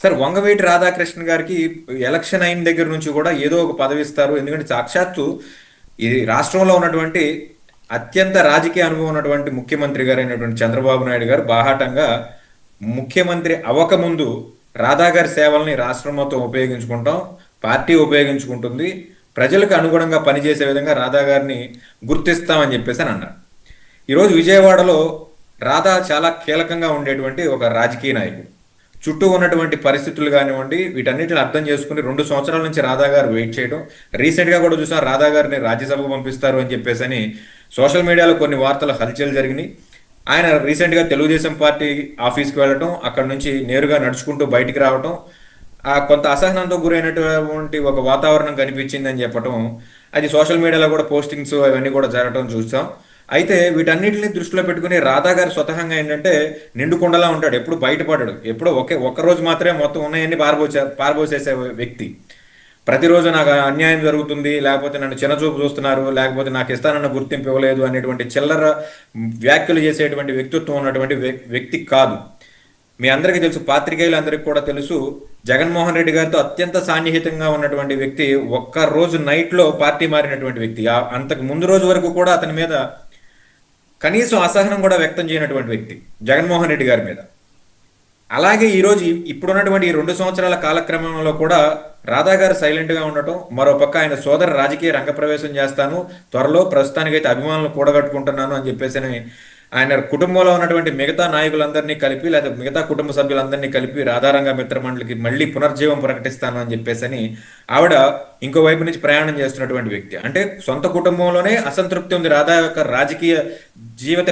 Sir Vangaveeti Radhakrishna గారికి election అయిన దగ్గర నుంచి కూడా ఏదో ఒక పదవి ఇస్తారు. ఎందుకంటే సాక్షాత్తు ఇది రాష్ట్రంలో ఉన్నటువంటి అత్యంత రాజకీయ అనుభవం ఉన్నటువంటి ముఖ్యమంత్రి గారైనటువంటి చంద్రబాబు నాయుడు గారు బాహాటంగా ముఖ్యమంత్రి అవ్వకముందు రాధా గారి సేవల్ని రాష్ట్రం మొత్తం ఉపయోగించుకుంటాం, పార్టీ ఉపయోగించుకుంటుంది, ప్రజలకు అనుగుణంగా పనిచేసే విధంగా రాధా గారిని గుర్తిస్తామని చెప్పేసి అని అన్నారు. ఈరోజు విజయవాడలో రాధా చాలా కీలకంగా ఉండేటువంటి ఒక రాజకీయ నాయకుడు. చుట్టూ ఉన్నటువంటి పరిస్థితులు కానివ్వండి, వీటన్నిటిని అర్థం చేసుకుని 2 సంవత్సరాల నుంచి రాధా గారు వెయిట్ చేయడం. రీసెంట్గా కూడా చూసాం రాధా గారిని రాజ్యసభకు పంపిస్తారు అని చెప్పేసి అని సోషల్ మీడియాలో కొన్ని వార్తలు హల్చల్ జరిగినాయి. ఆయన రీసెంట్గా తెలుగుదేశం పార్టీ ఆఫీస్కి వెళ్ళటం, అక్కడ నుంచి నేరుగా నడుచుకుంటూ బయటికి రావటం, ఆ కొంత అసహనంతో గురైనటువంటి ఒక వాతావరణం కనిపించిందని చెప్పటం, అది సోషల్ మీడియాలో కూడా పోస్టింగ్స్ అవన్నీ కూడా జరగటం చూసాం. అయితే వీటన్నిటిని దృష్టిలో పెట్టుకుని రాధా గారు స్వతహంగా ఏంటంటే నిండు కుండలా ఉంటాడు, ఎప్పుడు బయటపడాడు, ఎప్పుడో ఒక్క రోజు మాత్రమే మొత్తం ఉన్నాయన్నీ పారబోసేసే వ్యక్తి. ప్రతిరోజు నాకు అన్యాయం జరుగుతుంది, లేకపోతే నన్ను చిన్నచూపు చూస్తున్నారు, లేకపోతే నాకు ఇస్తానన్న గుర్తింపు ఇవ్వలేదు అనేటువంటి చిల్లర వ్యాఖ్యలు చేసేటువంటి వ్యక్తిత్వం ఉన్నటువంటి వ్యక్తి కాదు. మీ అందరికీ తెలుసు, పాత్రికేయులందరికీ కూడా తెలుసు, జగన్మోహన్ రెడ్డి గారితో అత్యంత సాన్నిహితంగా ఉన్నటువంటి వ్యక్తి ఒక్క రోజు నైట్లో పార్టీ మారినటువంటి వ్యక్తి. అంతకు ముందు రోజు వరకు కూడా అతని మీద కనీసం అసహనం కూడా వ్యక్తం చేయనటువంటి వ్యక్తి జగన్మోహన్ రెడ్డి గారి మీద. అలాగే ఈరోజు ఇప్పుడున్నటువంటి ఈ 2 సంవత్సరాల కాలక్రమంలో కూడా రాధా గారు సైలెంట్గా ఉండటం, మరోపక్క ఆయన సోదర రాజకీయ రంగప్రవేశం చేస్తాను త్వరలో, ప్రస్తుతానికైతే అభిమానులు కూడగట్టుకుంటున్నాను అని చెప్పేసి ఆయన కుటుంబంలో ఉన్నటువంటి మిగతా నాయకులందరినీ కలిపి లేదా మిగతా కుటుంబ సభ్యులందరినీ కలిపి రాధారంగ మిత్రమండలికి మళ్ళీ పునర్జీవం ప్రకటిస్తాను అని చెప్పేసి ఆవిడ ఇంకోవైపు నుంచి ప్రయాణం చేస్తున్నటువంటి వ్యక్తి. అంటే సొంత కుటుంబంలోనే అసంతృప్తి ఉంది రాధా యొక్క రాజకీయ జీవిత